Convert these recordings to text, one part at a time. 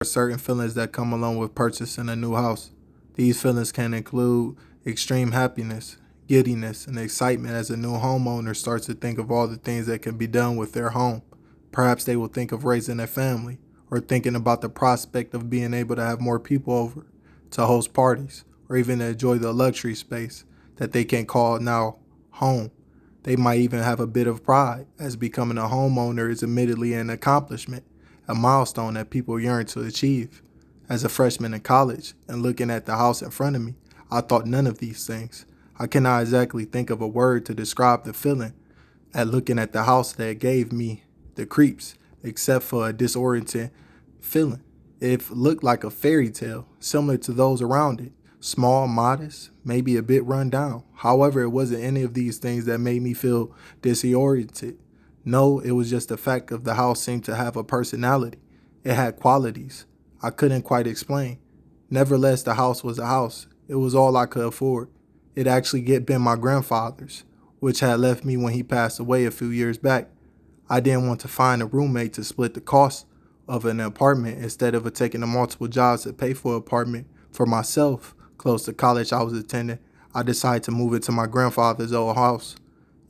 are certain feelings that come along with purchasing a new house. These feelings can include extreme happiness, giddiness, and excitement as a new homeowner starts to think of all the things that can be done with their home. Perhaps they will think of raising a family, or thinking about the prospect of being able to have more people over, to host parties, or even to enjoy the luxury space that they can call now home. They might even have a bit of pride, as becoming a homeowner is admittedly an accomplishment, a milestone that people yearn to achieve. As a freshman in college, and looking at the house in front of me, I thought none of these things. I cannot exactly think of a word to describe the feeling at looking at the house that gave me the creeps, except for a disorienting feeling. It looked like a fairy tale, similar to those around it. Small, modest, maybe a bit run down. However, it wasn't any of these things that made me feel disoriented. No, it was just the fact of the house seemed to have a personality. It had qualities I couldn't quite explain. Nevertheless, the house was a house. It was all I could afford. It actually had been my grandfather's, which had left me when he passed away a few years back. I didn't want to find a roommate to split the cost of an apartment instead of taking the multiple jobs to pay for an apartment for myself close to college I was attending. I decided to move into my grandfather's old house.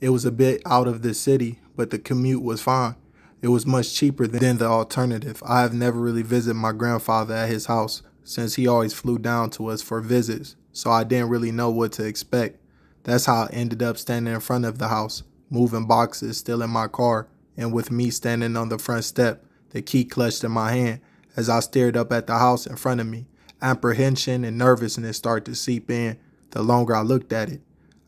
It was a bit out of the city, but the commute was fine. It was much cheaper than the alternative. I have never really visited my grandfather at his house since he always flew down to us for visits, so I didn't really know what to expect. That's how I ended up standing in front of the house, moving boxes still in my car, and with me standing on the front step, the key clutched in my hand as I stared up at the house in front of me. Apprehension and nervousness started to seep in the longer I looked at it.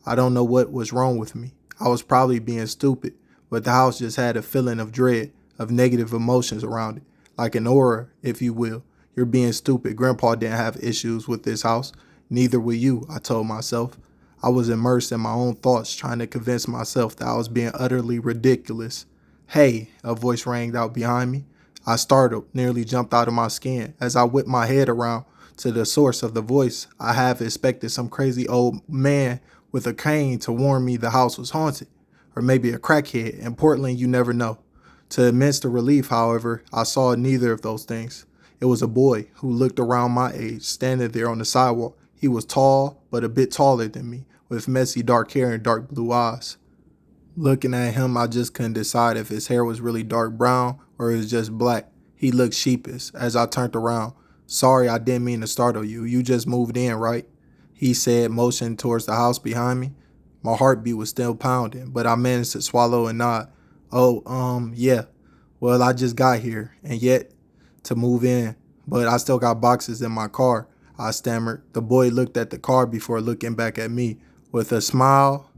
I don't know what was wrong with me. I was probably being stupid, but the house just had a feeling of dread, of negative emotions around it, like an aura, if you will. You're being stupid. Grandpa didn't have issues with this house. Neither will you, I told myself. I was immersed in my own thoughts, trying to convince myself that I was being utterly ridiculous. Hey, a voice rang out behind me. I startled, nearly jumped out of my skin. As I whipped my head around to the source of the voice, I half expected some crazy old man with a cane to warn me the house was haunted, or maybe a crackhead. In Portland, you never know. To immense relief, however, I saw neither of those things. It was a boy who looked around my age, standing there on the sidewalk. He was tall, but a bit taller than me, with messy dark hair and dark blue eyes. Looking at him, I just couldn't decide if his hair was really dark brown or it was just black. He looked sheepish as I turned around. Sorry, I didn't mean to startle you. You just moved in, right? He said, motioning towards the house behind me. My heartbeat was still pounding, but I managed to swallow and nod. Oh, yeah. Well, I just got here, and yet to move in, but I still got boxes in my car, I stammered. The boy looked at the car before looking back at me with a smile.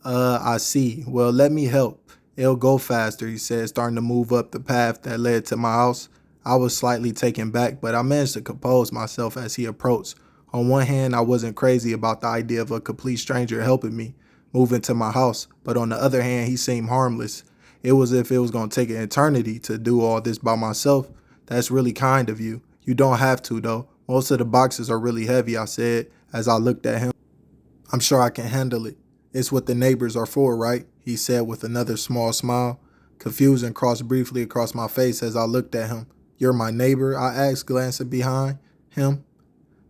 I see. Well, let me help. It'll go faster, he said, starting to move up the path that led to my house. I was slightly taken back, but I managed to compose myself as he approached. On one hand, I wasn't crazy about the idea of a complete stranger helping me move into my house, but on the other hand, he seemed harmless. It was as if it was going to take an eternity to do all this by myself. That's really kind of you. You don't have to, though. Most of the boxes are really heavy, I said as I looked at him. I'm sure I can handle it. It's what the neighbors are for, right? He said with another small smile. Confusion crossed briefly across my face as I looked at him. You're my neighbor? I asked, glancing behind him.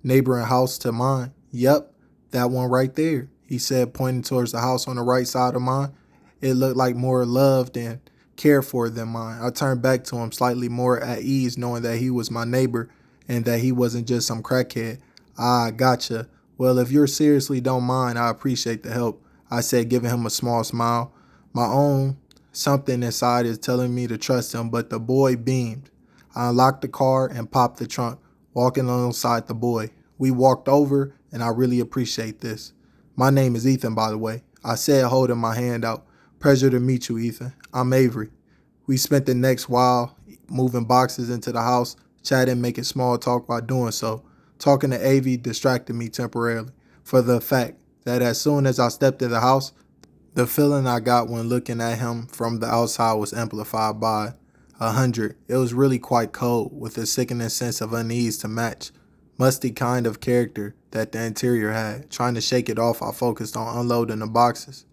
Neighboring house to mine. Yep, that one right there, he said, pointing towards the house on the right side of mine. It looked like more loved and cared for than mine. I turned back to him, slightly more at ease, knowing that he was my neighbor and that he wasn't just some crackhead. Ah, gotcha. Well, if you seriously don't mind, I appreciate the help, I said, giving him a small smile. My own something inside is telling me to trust him, but the boy beamed. I unlocked the car and popped the trunk, walking alongside the boy. We walked over, and I really appreciate this. My name is Ethan, by the way, I said, holding my hand out. Pleasure to meet you, Ethan. I'm Avery. We spent the next while moving boxes into the house, chatting, making small talk while doing so. Talking to Avery distracted me temporarily, for the fact that as soon as I stepped in the house, the feeling I got when looking at him from the outside was amplified by 100. It was really quite cold, with a sickening sense of unease to match. Musty kind of character that the interior had. Trying to shake it off, I focused on unloading the boxes.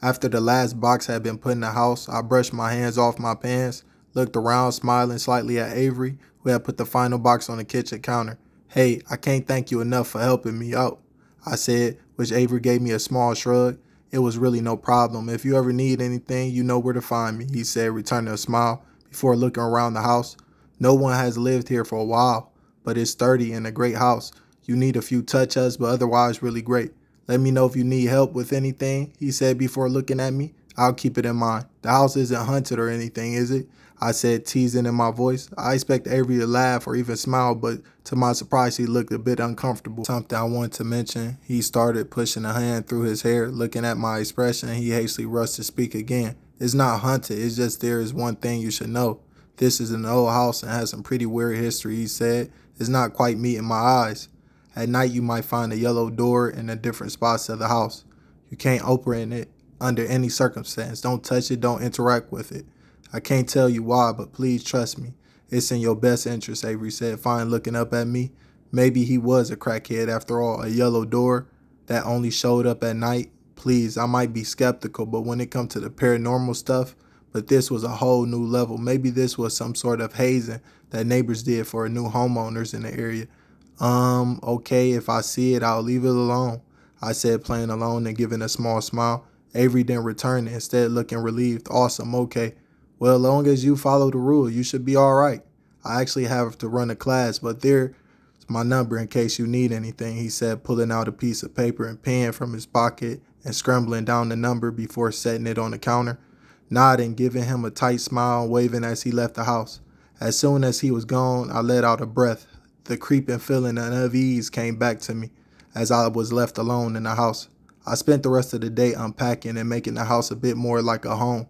After the last box had been put in the house, I brushed my hands off my pants, looked around, smiling slightly at Avery, who had put the final box on the kitchen counter. "Hey, I can't thank you enough for helping me out," I said, which Avery gave me a small shrug. "It was really no problem. If you ever need anything, you know where to find me," he said, returning a smile before looking around the house. "No one has lived here for a while, but it's sturdy and a great house. You need a few touch-ups, but otherwise really great. Let me know if you need help with anything," he said before looking at me. "I'll keep it in mind. The house isn't haunted or anything, is it?" I said, teasing in my voice. I expect Avery to laugh or even smile, but to my surprise, he looked a bit uncomfortable. Something I wanted to mention, he started pushing a hand through his hair. Looking at my expression, he hastily rushed to speak again. "It's not haunted, it's just there is one thing you should know. This is an old house and has some pretty weird history," he said. "It's not quite meeting my eyes. At night, you might find a yellow door in the different spots of the house. You can't open it under any circumstance. Don't touch it, don't interact with it. I can't tell you why, but please trust me. It's in your best interest," Avery said, fine looking up at me. Maybe he was a crackhead after all. A yellow door that only showed up at night? Please, I might be skeptical, but when it comes to the paranormal stuff, but this was a whole new level. Maybe this was some sort of hazing that neighbors did for new homeowners in the area. Okay, if I see it, I'll leave it alone," I said, playing alone and giving a small smile. Avery didn't return it, instead looking relieved. "Awesome, okay. Well, as long as you follow the rule, you should be all right. I actually have to run a class, but there's my number in case you need anything," he said, pulling out a piece of paper and pen from his pocket and scribbling down the number before setting it on the counter, nodding, giving him a tight smile, waving as he left the house. As soon as he was gone, I let out a breath. The creeping feeling of unease came back to me as I was left alone in the house. I spent the rest of the day unpacking and making the house a bit more like a home.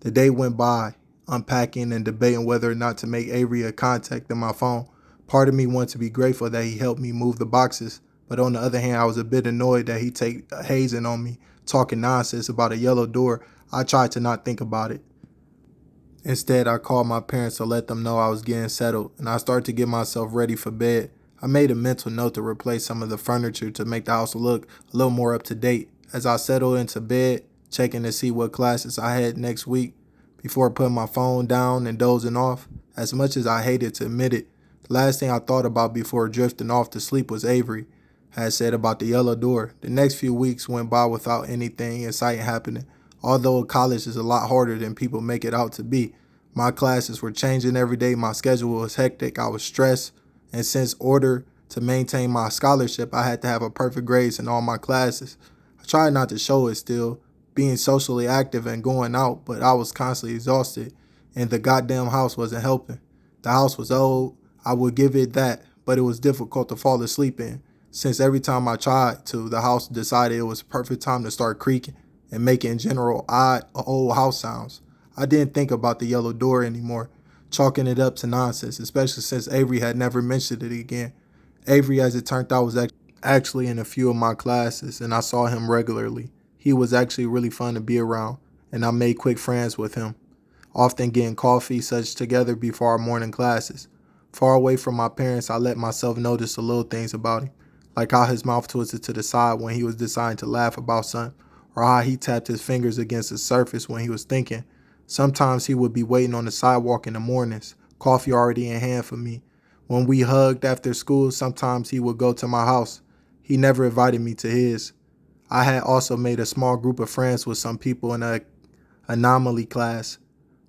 The day went by, unpacking and debating whether or not to make Avery a contact in my phone. Part of me wanted to be grateful that he helped me move the boxes, but on the other hand, I was a bit annoyed that he'd take hazing on me, talking nonsense about a yellow door. I tried to not think about it. Instead, I called my parents to let them know I was getting settled, and I started to get myself ready for bed. I made a mental note to replace some of the furniture to make the house look a little more up to date. As I settled into bed, checking to see what classes I had next week, before putting my phone down and dozing off, as much as I hated to admit it, the last thing I thought about before drifting off to sleep was Avery had said about the yellow door. The next few weeks went by without anything exciting happening. Although college is a lot harder than people make it out to be, my classes were changing every day, my schedule was hectic, I was stressed, and since order to maintain my scholarship, I had to have a perfect grades in all my classes. I tried not to show it still, being socially active and going out, but I was constantly exhausted, and the goddamn house wasn't helping. The house was old, I would give it that, but it was difficult to fall asleep in, since every time I tried to, the house decided it was the perfect time to start creaking and making general odd old house sounds. I didn't think about the yellow door anymore, chalking it up to nonsense, especially since Avery had never mentioned it again. Avery, as it turned out, was actually in a few of my classes, and I saw him regularly. He was actually really fun to be around, and I made quick friends with him, often getting coffee such together before our morning classes. Far away from my parents, I let myself notice the little things about him, like how his mouth twisted to the side when he was deciding to laugh about something, or how he tapped his fingers against the surface when he was thinking. Sometimes he would be waiting on the sidewalk in the mornings, coffee already in hand for me. When we hugged after school, sometimes he would go to my house. He never invited me to his. I had also made a small group of friends with some people in a anomaly class,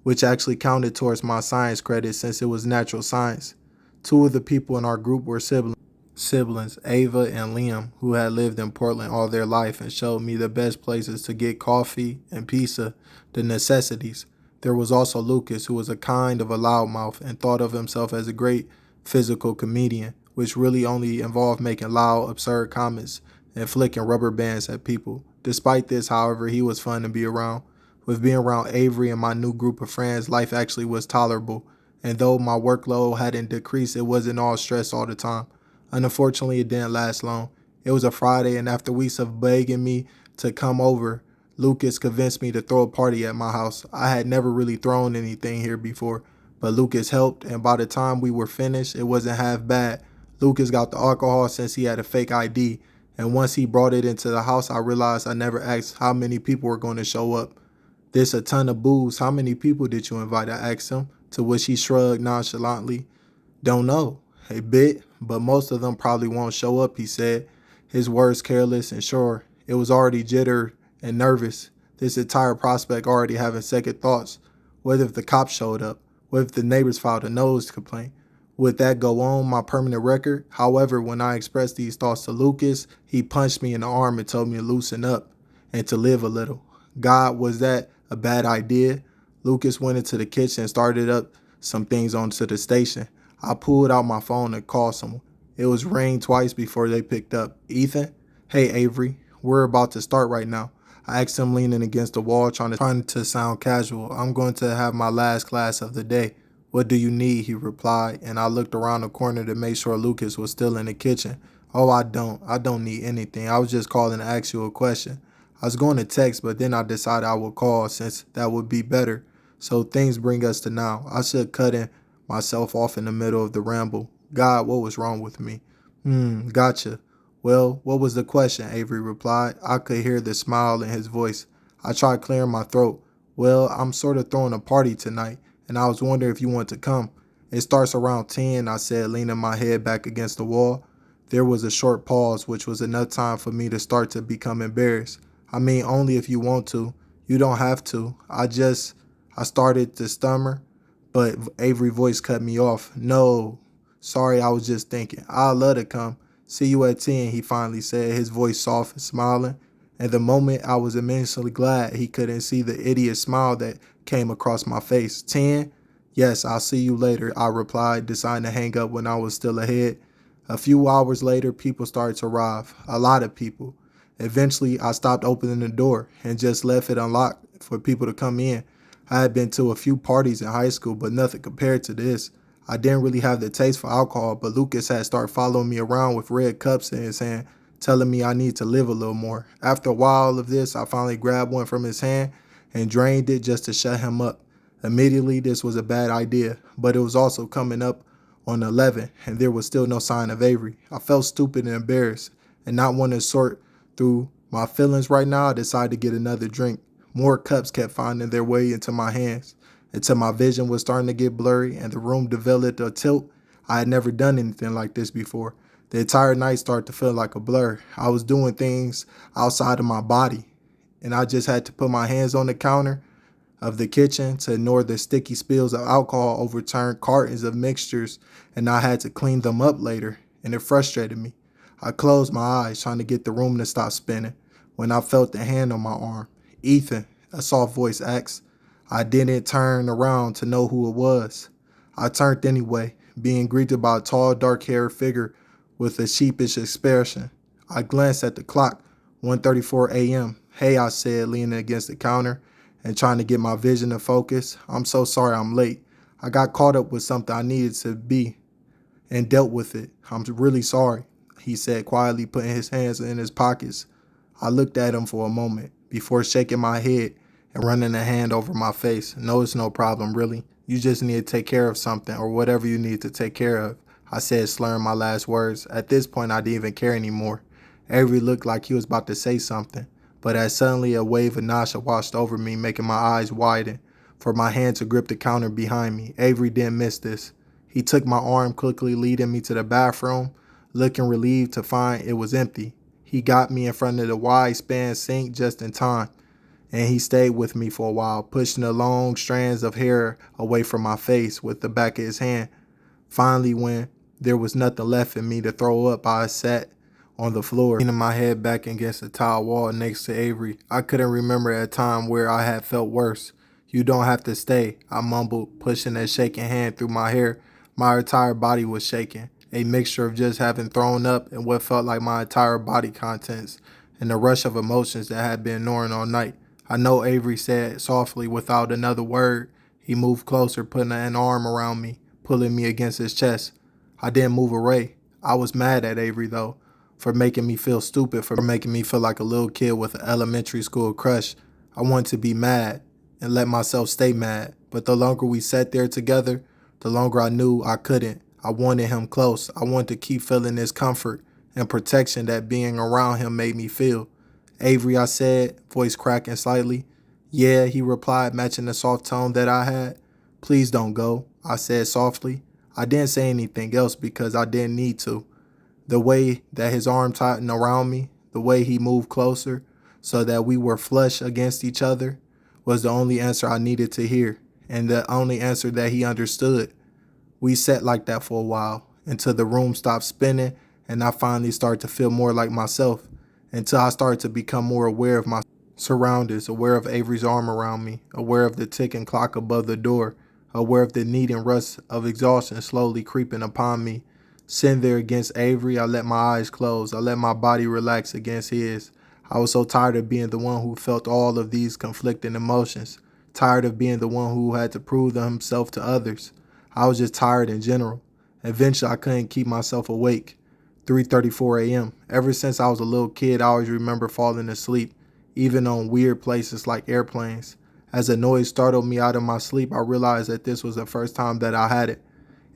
which actually counted towards my science credit since it was natural science. Two of the people in our group were siblings, Ava and Liam, who had lived in Portland all their life and showed me the best places to get coffee and pizza, the necessities. There was also Lucas, who was a kind of a loudmouth and thought of himself as a great physical comedian, which really only involved making loud, absurd comments and flicking rubber bands at people. Despite this, however, he was fun to be around. With being around Avery and my new group of friends, life actually was tolerable, and though my workload hadn't decreased, it wasn't all stress all the time. Unfortunately, it didn't last long. It was a Friday, and after weeks of begging me to come over, Lucas convinced me to throw a party at my house. I had never really thrown anything here before, but Lucas helped, and by the time we were finished, it wasn't half bad. Lucas got the alcohol since he had a fake ID, and once he brought it into the house, I realized I never asked how many people were going to show up. "This a ton of booze. How many people did you invite?" I asked him. To which he shrugged nonchalantly. Don't know. A bit, but most of them probably won't show up, he said, his words careless and sure. It was already jittered and nervous, this entire prospect already having second thoughts. What if the cops showed up? What if the neighbors filed a noise complaint? Would that go on my permanent record? However, when I expressed these thoughts to Lucas, he punched me in the arm and told me to loosen up and to live a little. God, was that a bad idea? Lucas went into the kitchen and started up some things onto the station. I pulled out my phone and called someone. It was ring twice before they picked up. Ethan? Hey, Avery. We're about to start right now. I asked him, leaning against the wall, trying to sound casual. I'm going to have my last class of the day. What do you need? He replied, and I looked around the corner to make sure Lucas was still in the kitchen. Oh, I don't need anything. I was just calling to ask you a question. I was going to text, but then I decided I would call since that would be better. So things bring us to now. I should cut myself off in the middle of the ramble. God, what was wrong with me? Gotcha. Well, what was the question? Avery replied. I could hear the smile in his voice. I tried clearing my throat. Well, I'm sort of throwing a party tonight, and I was wondering if you want to come. It starts around 10, I said, leaning my head back against the wall. There was a short pause, which was enough time for me to start to become embarrassed. I mean, only if you want to. You don't have to. I started to stammer, but Avery's voice cut me off. No, sorry, I was just thinking. I'd love to come. See you at 10, he finally said, his voice soft and smiling. And the moment I was immensely glad he couldn't see the idiot smile that came across my face. 10? Yes, I'll see you later, I replied, deciding to hang up when I was still ahead. A few hours later, people started to arrive. A lot of people. Eventually, I stopped opening the door and just left it unlocked for people to come in. I had been to a few parties in high school, but nothing compared to this. I didn't really have the taste for alcohol, but Lucas had started following me around with red cups in his hand, telling me I need to live a little more. After a while of this, I finally grabbed one from his hand and drained it just to shut him up. Immediately, this was a bad idea, but it was also coming up on 11, and there was still no sign of Avery. I felt stupid and embarrassed, and not wanting to sort through my feelings right now, I decided to get another drink. More cups kept finding their way into my hands until my vision was starting to get blurry and the room developed a tilt. I had never done anything like this before. The entire night started to feel like a blur. I was doing things outside of my body, and I just had to put my hands on the counter of the kitchen to ignore the sticky spills of alcohol, overturned cartons of mixtures, and I had to clean them up later, and it frustrated me. I closed my eyes, trying to get the room to stop spinning, when I felt the hand on my arm. Ethan, a soft voice asked. I didn't turn around to know who it was. I turned anyway, being greeted by a tall, dark-haired figure with a sheepish expression. I glanced at the clock, 1:34 a.m. Hey, I said, leaning against the counter and trying to get my vision to focus. I'm so sorry I'm late. I got caught up with something I needed to be and dealt with it. I'm really sorry, he said quietly, putting his hands in his pockets. I looked at him for a moment before shaking my head and running a hand over my face. No, it's no problem, really. You just need to take care of something or whatever you need to take care of, I said, slurring my last words. At this point, I didn't even care anymore. Avery looked like he was about to say something, but as suddenly a wave of nausea washed over me, making my eyes widen for my hand to grip the counter behind me. Avery didn't miss this. He took my arm, quickly leading me to the bathroom, looking relieved to find it was empty. He got me in front of the wide-span sink just in time, and he stayed with me for a while, pushing the long strands of hair away from my face with the back of his hand. Finally, when there was nothing left in me to throw up, I sat on the floor, leaning my head back against the tile wall next to Avery. I couldn't remember a time where I had felt worse. You don't have to stay, I mumbled, pushing a shaking hand through my hair. My entire body was shaking, a mixture of just having thrown up and what felt like my entire body contents, and the rush of emotions that had been gnawing all night. I know, Avery said softly without another word. He moved closer, putting an arm around me, pulling me against his chest. I didn't move away. I was mad at Avery, though, for making me feel stupid, for making me feel like a little kid with an elementary school crush. I wanted to be mad and let myself stay mad, but the longer we sat there together, the longer I knew I couldn't. I wanted him close. I wanted to keep feeling his comfort and protection that being around him made me feel. Avery, I said, voice cracking slightly. Yeah, he replied, matching the soft tone that I had. "Please don't go," I said softly. I didn't say anything else because I didn't need to. The way that his arm tightened around me, the way he moved closer so that we were flush against each other, was the only answer I needed to hear, and the only answer that he understood. We sat like that for a while, until the room stopped spinning and I finally started to feel more like myself, until I started to become more aware of my surroundings, aware of Avery's arm around me, aware of the ticking clock above the door, aware of the kneading rust of exhaustion slowly creeping upon me. Sitting there against Avery, I let my eyes close. I let my body relax against his. I was so tired of being the one who felt all of these conflicting emotions, tired of being the one who had to prove himself to others. I was just tired in general. Eventually, I couldn't keep myself awake. 3:34 a.m. Ever since I was a little kid, I always remember falling asleep, even on weird places like airplanes. As a noise startled me out of my sleep, I realized that this was the first time that I had it.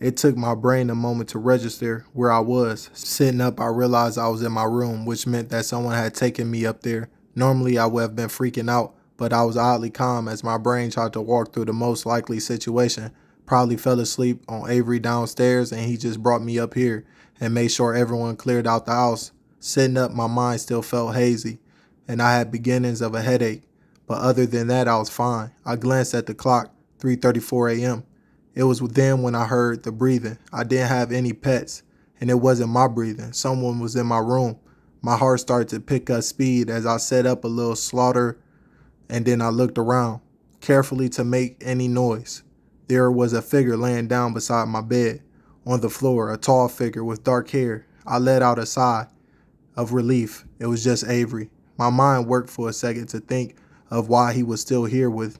It took my brain a moment to register where I was. Sitting up, I realized I was in my room, which meant that someone had taken me up there. Normally, I would have been freaking out, but I was oddly calm as my brain tried to walk through the most likely situation. Probably fell asleep on Avery downstairs and he just brought me up here and made sure everyone cleared out the house. Sitting up, my mind still felt hazy and I had beginnings of a headache. But other than that, I was fine. I glanced at the clock, 3:34 a.m. It was then when I heard the breathing. I didn't have any pets, and it wasn't my breathing. Someone was in my room. My heart started to pick up speed as I set up a little slaughter, and then I looked around, carefully to make any noise. There was a figure laying down beside my bed. On the floor, a tall figure with dark hair. I let out a sigh of relief. It was just Avery. My mind worked for a second to think of why he was still here with.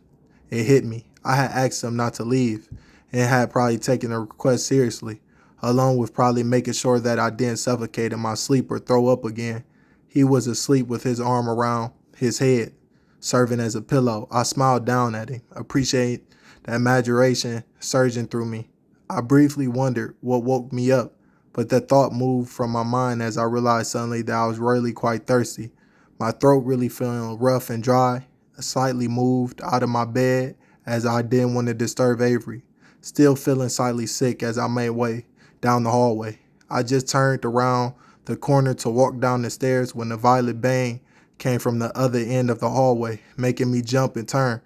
It hit me. I had asked him not to leave and had probably taken the request seriously, along with probably making sure that I didn't suffocate in my sleep or throw up again. He was asleep with his arm around his head, serving as a pillow. I smiled down at him, appreciating the imagination surging through me. I briefly wondered what woke me up, but the thought moved from my mind as I realized suddenly that I was really quite thirsty. My throat really feeling rough and dry. I slightly moved out of my bed as I didn't want to disturb Avery. Still feeling slightly sick as I made way down the hallway. I just turned around the corner to walk down the stairs when a violent bang came from the other end of the hallway, making me jump and turn.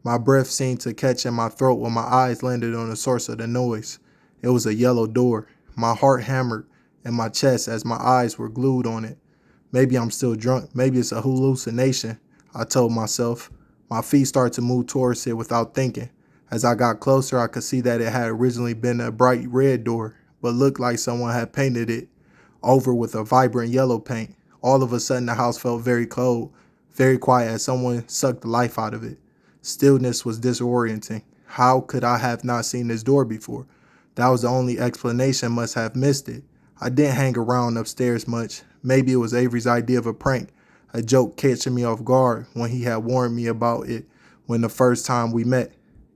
My breath seemed to catch in my throat when my eyes landed on the source of the noise. It was a yellow door. My heart hammered in my chest as my eyes were glued on it. Maybe I'm still drunk. Maybe it's a hallucination, I told myself. My feet started to move towards it without thinking. As I got closer, I could see that it had originally been a bright red door, but looked like someone had painted it over with a vibrant yellow paint. All of a sudden, the house felt very cold, very quiet as someone sucked the life out of it. Stillness was disorienting. How could I have not seen this door before? That was the only explanation. Must have missed it. I didn't hang around upstairs much. Maybe it was Avery's idea of a prank, a joke catching me off guard when he had warned me about it when the first time we met.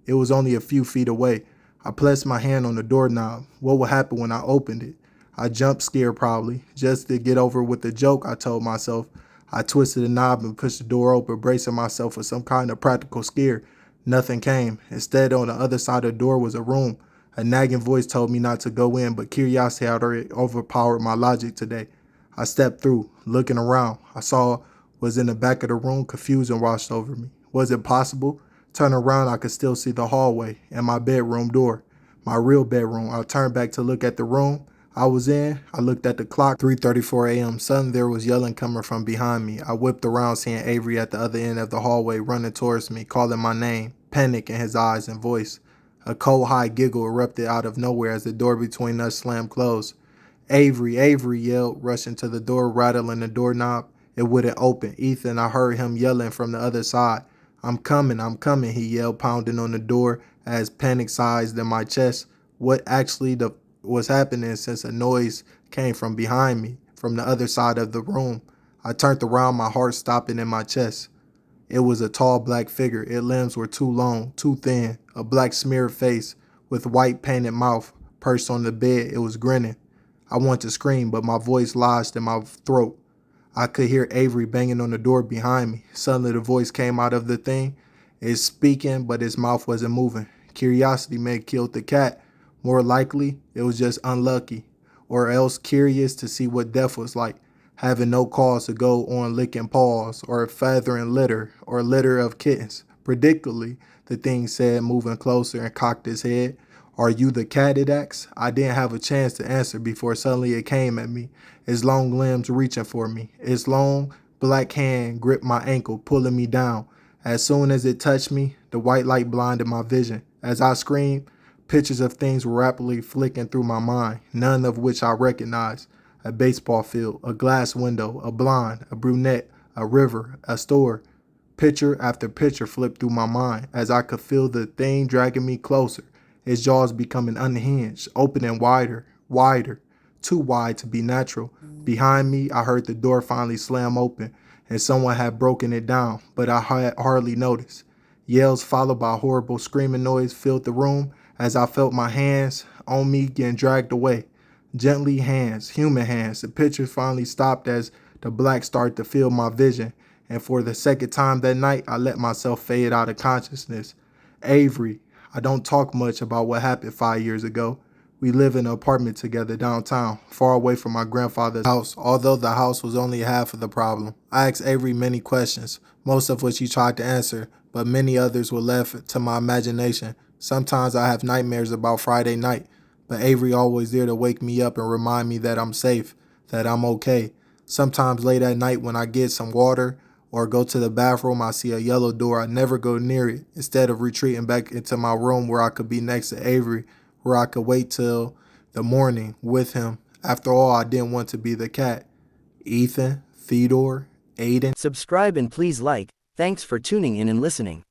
It was only a few feet away. I pressed my hand on the doorknob. What would happen when I opened it? I jumped scared probably. Just to get over with the joke, I told myself. I twisted the knob and pushed the door open, bracing myself for some kind of practical scare. Nothing came. Instead, on the other side of the door was a room. A nagging voice told me not to go in, but curiosity had already overpowered my logic today. I stepped through, looking around. I saw was in the back of the room. Confusion washed over me. Was it possible? Turning around, I could still see the hallway and my bedroom door. My real bedroom. I turned back to look at the room I was in. I looked at the clock, 3:34 a.m. Suddenly there was yelling coming from behind me. I whipped around, seeing Avery at the other end of the hallway running towards me, calling my name, panic in his eyes and voice. A cold, high giggle erupted out of nowhere as the door between us slammed closed. Avery, Avery yelled, rushing to the door, rattling the doorknob. It wouldn't open. Ethan, I heard him yelling from the other side. I'm coming, he yelled, pounding on the door as panic seized in my chest. What actually was happening since a noise came from behind me, from the other side of the room? I turned around, my heart stopping in my chest. It was a tall black figure. Its limbs were too long, too thin, a black smeared face with white painted mouth perched on the bed. It was grinning. I wanted to scream, but my voice lodged in my throat. I could hear Avery banging on the door behind me. Suddenly the voice came out of the thing. It's speaking, but his mouth wasn't moving. Curiosity may have killed the cat. More likely, it was just unlucky, or else curious to see what death was like, having no cause to go on licking paws, or feathering litter, or litter of kittens. Predictably, the thing said, moving closer and cocked his head. Are you the cat, it asked? I didn't have a chance to answer before suddenly it came at me, its long limbs reaching for me. Its long, black hand gripped my ankle, pulling me down. As soon as it touched me, the white light blinded my vision. As I screamed, pictures of things were rapidly flicking through my mind, none of which I recognized. A baseball field, a glass window, a blonde, a brunette, a river, a store. Picture after picture flipped through my mind as I could feel the thing dragging me closer, its jaws becoming unhinged, opening wider, wider, too wide to be natural. Behind me, I heard the door finally slam open, and someone had broken it down, but I had hardly noticed. Yells followed by horrible screaming noise filled the room as I felt my hands on me getting dragged away. Gently hands, human hands. The picture finally stopped as the black started to fill my vision, and for the second time that night, I let myself fade out of consciousness. Avery, I don't talk much about what happened 5 years ago. We live in an apartment together downtown, far away from my grandfather's house, although the house was only half of the problem. I asked Avery many questions, most of which he tried to answer, but many others were left to my imagination. Sometimes I have nightmares about Friday night, but Avery always there to wake me up and remind me that I'm safe, that I'm okay. Sometimes late at night when I get some water or go to the bathroom, I see a yellow door. I never go near it. Instead of retreating back into my room where I could be next to Avery, where I could wait till the morning with him. After all, I didn't want to be the cat. Ethan, Theodore, Aiden. Subscribe and please like. Thanks for tuning in and listening.